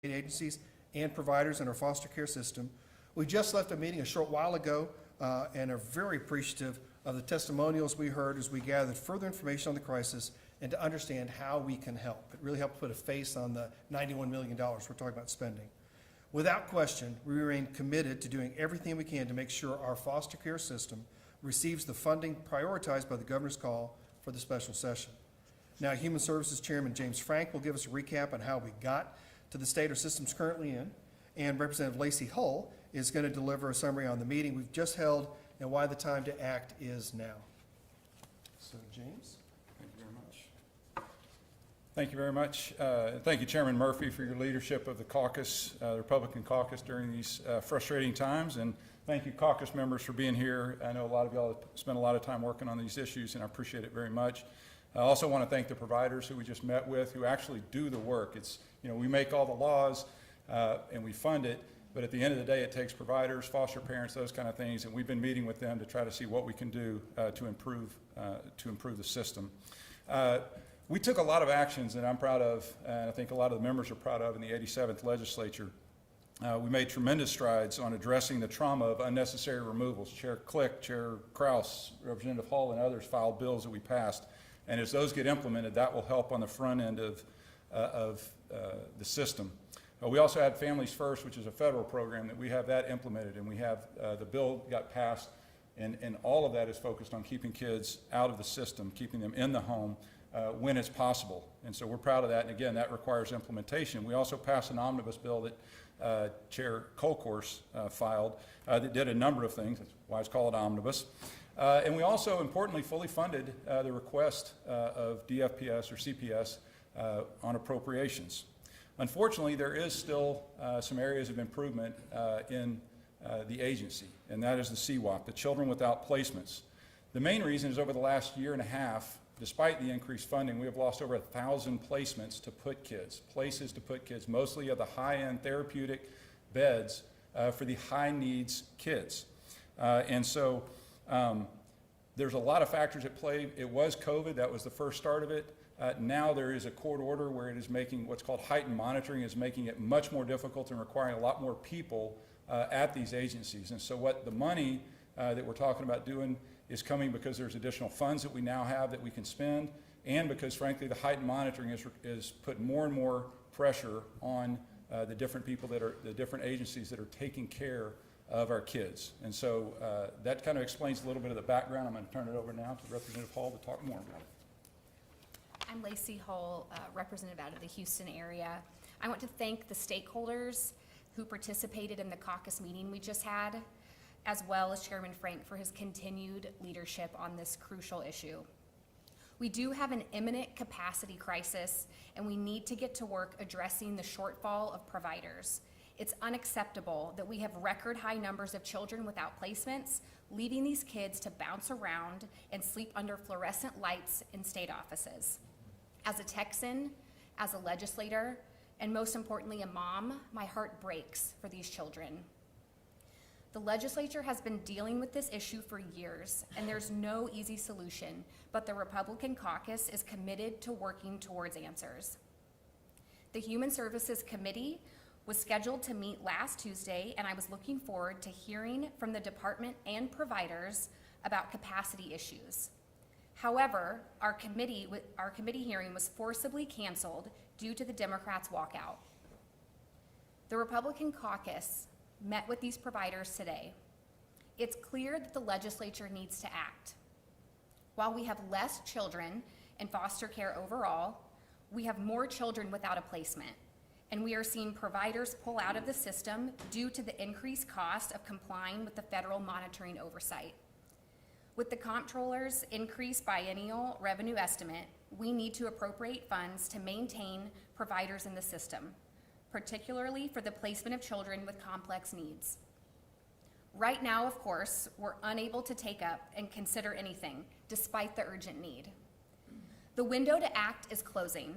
agencies and providers in our foster care system. We just left a meeting a short while ago and are very appreciative of the testimonials we heard as we gathered further information on the crisis and to understand how we can help. It really helped put a face on the $91 million we're talking about spending. Without question, we remain committed to doing everything we can to make sure our foster care system receives the funding prioritized by the governor's call for the special session. Now, Human Services Chairman James Frank will give us a recap on how we got to the state our system's currently in, and Representative Lacey Hull is going to deliver a summary on the meeting we've just held and why the time to act is now. So, James. Thank you very much. Thank you very much. Thank you, Chairman Murphy, for your leadership of the caucus, the Republican caucus during these frustrating times. And thank you, caucus members, for being here. I know a lot of y'all have spent a lot of time working on these issues, and I appreciate it very much. I also want to thank the providers who we just met with, who actually do the work. It's, you know, we make all the laws and we fund it, but at the end of the day, it takes providers, foster parents, those kind of things, and we've been meeting with them to try to see what we can do to improve the system. We took a lot of actions that I'm proud of, and I think a lot of the members are proud of in the 87th legislature. We made tremendous strides on addressing the trauma of unnecessary removals. Chair Click, Chair Kraus, Representative Hall, and others filed bills that we passed. And as those get implemented, that will help on the front end of the system. We also had Families First, which is a federal program that we have that implemented, and we have the bill got passed, and all of that is focused on keeping kids out of the system, keeping them in the home when it's possible. And so we're proud of that, and again, that requires implementation. We also passed an omnibus bill that Chair Colcourse filed that did a number of things. That's why it's called omnibus. And we also, importantly, fully funded the request of DFPS or CPS on appropriations. Unfortunately, there is still some areas of improvement in the agency, and that is the CWOP, the Children Without Placements. The main reason is over the last year and a half, despite the increased funding, we have lost over 1,000 placements to put kids, places to put kids, mostly of the high-end therapeutic beds for the high-needs kids. And so there's a lot of factors at play. It was COVID, that was the first start of it. Now there is a court order where it is making what's called heightened monitoring, is making it much more difficult and requiring a lot more people at these agencies. And so what the money that we're talking about doing is coming because there's additional funds that we now have that we can spend, and because frankly the heightened monitoring is put more and more pressure on the different people that are, the different agencies that are taking care of our kids. And so that kind of explains a little bit of the background. I'm going to turn it over now to Representative Hall to talk more about it. I'm Lacey Hull, representative out of the Houston area. I want to thank the stakeholders who participated in the caucus meeting we just had, as well as Chairman Frank for his continued leadership on this crucial issue. We do have an imminent capacity crisis, and we need to get to work addressing the shortfall of providers. It's unacceptable that we have record high numbers of children without placements, leaving these kids to bounce around and sleep under fluorescent lights in state offices. As a Texan, as a legislator, and most importantly, a mom, my heart breaks for these children. The legislature has been dealing with this issue for years, and there's no easy solution, but the Republican caucus is committed to working towards answers. The Human Services Committee was scheduled to meet last Tuesday, and I was looking forward to hearing from the department and providers about capacity issues. However, our committee hearing was forcibly canceled due to the Democrats' walkout. The Republican caucus met with these providers today. It's clear that the legislature needs to act. While we have less children in foster care overall, we have more children without a placement, and we are seeing providers pull out of the system due to the increased cost of complying with the federal monitoring oversight. With the comptroller's increased biennial revenue estimate, we need to appropriate funds to maintain providers in the system, particularly for the placement of children with complex needs. Right now, of course, we're unable to take up and consider anything, despite the urgent need. The window to act is closing.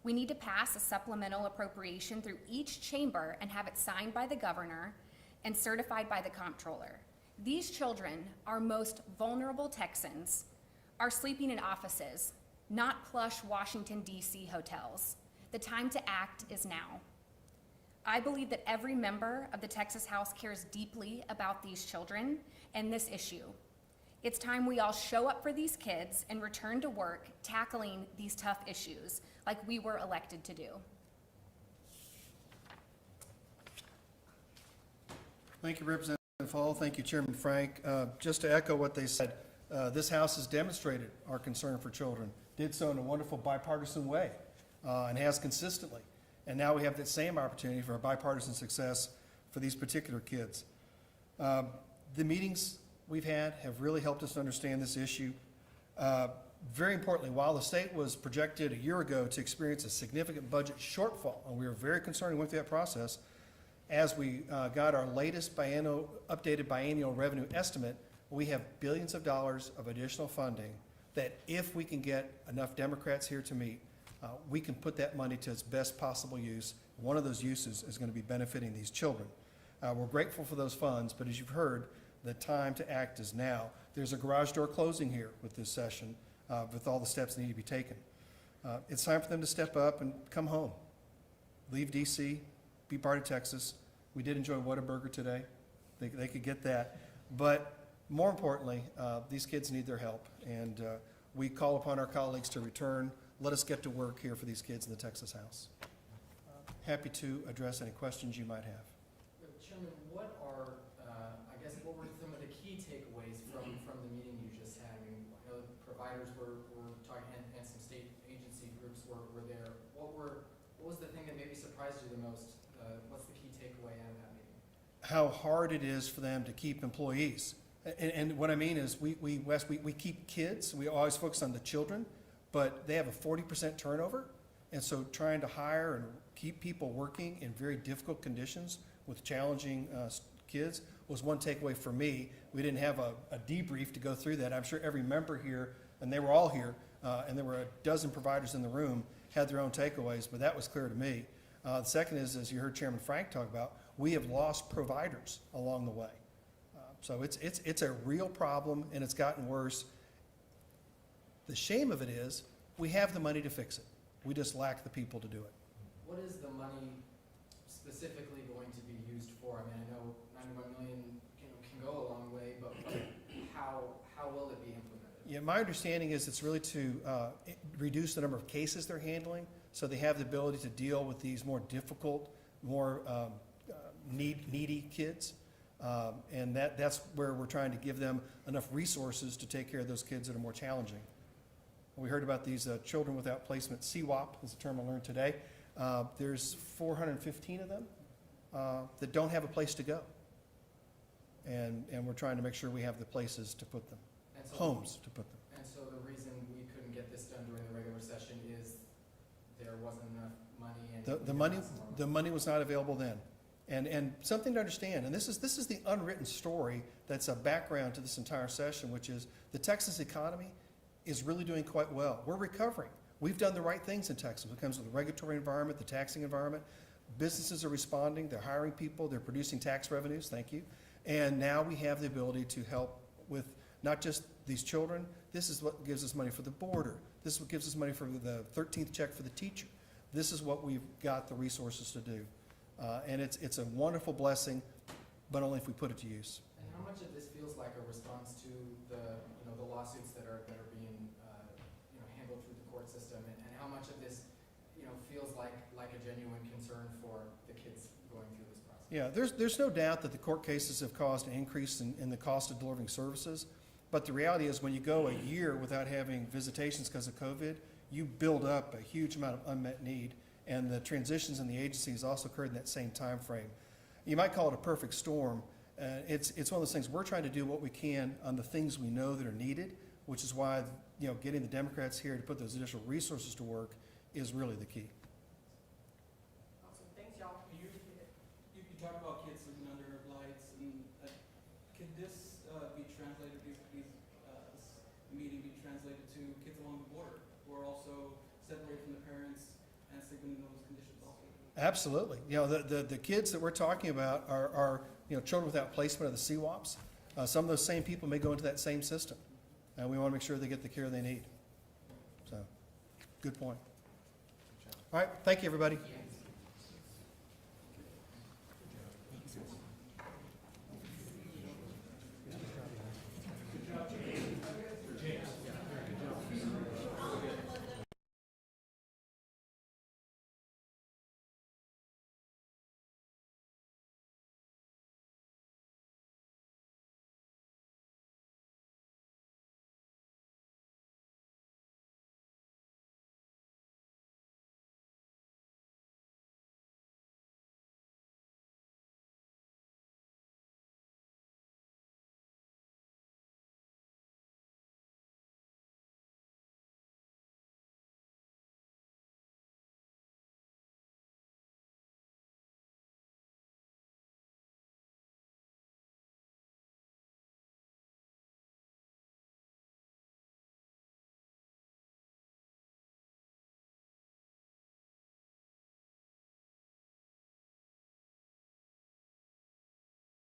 We need to pass a supplemental appropriation through each chamber and have it signed by the governor and certified by the comptroller. These children, our most vulnerable Texans, are sleeping in offices, not plush Washington, D.C. hotels. The time to act is now. I believe that every member of the Texas House cares deeply about these children and this issue. It's time we all show up for these kids and return to work tackling these tough issues like we were elected to do. Thank you, Representative Hall. Thank you, Chairman Frank. Just to echo what they said, this House has demonstrated our concern for children, did so in a wonderful bipartisan way, and has consistently. And now we have that same opportunity for a bipartisan success for these particular kids. The meetings we've had have really helped us understand this issue. Very importantly, while the state was projected a year ago to experience a significant budget shortfall, and we were very concerned and went through that process, as we got our latest updated biennial revenue estimate, we have billions of dollars of additional funding that if we can get enough Democrats here to meet, we can put that money to its best possible use. One of those uses is going to be benefiting these children. We're grateful for those funds, but as you've heard, the time to act is now. There's a garage door closing here with this session, with all the steps that need to be taken. It's time for them to step up and come home. Leave DC, be part of Texas. We did enjoy Whataburger today. They could get that. But more importantly, these kids need their help. And we call upon our colleagues to return. Let us get to work here for these kids in the Texas House. Happy to address any questions you might have. Chairman, what were some of the key takeaways from the meeting you just had? I mean, I know the providers were talking, and some state agency groups were there. What was the thing that maybe surprised you the most? What's the key takeaway out of that meeting? How hard it is for them to keep employees. And what I mean is Wes, we keep kids, we always focus on the children, but they have a 40% turnover. And so trying to hire and keep people working in very difficult conditions with challenging kids was one takeaway for me. We didn't have a debrief to go through that. I'm sure every member here, and they were all here, and there were a dozen providers in the room, had their own takeaways, but that was clear to me. The second is, as you heard Chairman Frank talk about, we have lost providers along the way. So it's a real problem, and it's gotten worse. The shame of it is we have the money to fix it. We just lack the people to do it. What is the money specifically going to be used for? I mean, I know 91 million can go a long way, but how will it be implemented? Yeah, my understanding is it's really to reduce the number of cases they're handling, so they have the ability to deal with these more difficult, more needy kids. And that's where we're trying to give them enough resources to take care of those kids that are more challenging. We heard about these children without placement, CWOP is a term I learned today. There's 415 of them that don't have a place to go. And we're trying to make sure we have the places to put them, homes to put them. And so the reason we couldn't get this done during the regular session is there wasn't enough money? The money was not available then. And something to understand, and this is the unwritten story that's a background to this entire session, which is the Texas economy is really doing quite well. We're recovering. We've done the right things in Texas when it comes to the regulatory environment, the taxing environment. Businesses are responding, they're hiring people, they're producing tax revenues, thank you. And now we have the ability to help with not just these children, this is what gives us money for the border. This is what gives us money for the 13th check for the teacher. This is what we've got the resources to do. And it's a wonderful blessing, but only if we put it to use. And how much of this feels like a response to the lawsuits that are being handled through the court system, and how much of this feels like a genuine concern for the kids going through this process? Yeah, there's no doubt that the court cases have caused an increase in the cost of delivering services, but the reality is when you go a year without having visitations because of COVID, you build up a huge amount of unmet need. And the transitions in the agencies also occurred in that same time frame. You might call it a perfect storm. It's one of those things, we're trying to do what we can on the things we know that are needed, which is why getting the Democrats here to put those additional resources to work is really the key. Awesome, thanks y'all. You talk about kids living under lights, and could this be translated, this meeting be translated to kids along the border who are also separated from the parents and sleeping in those conditions also? Absolutely. The kids that we're talking about are children without placement of the CWOPs. Some of those same people may go into that same system, and we want to make sure they get the care they need. So, good point. All right, thank you, everybody.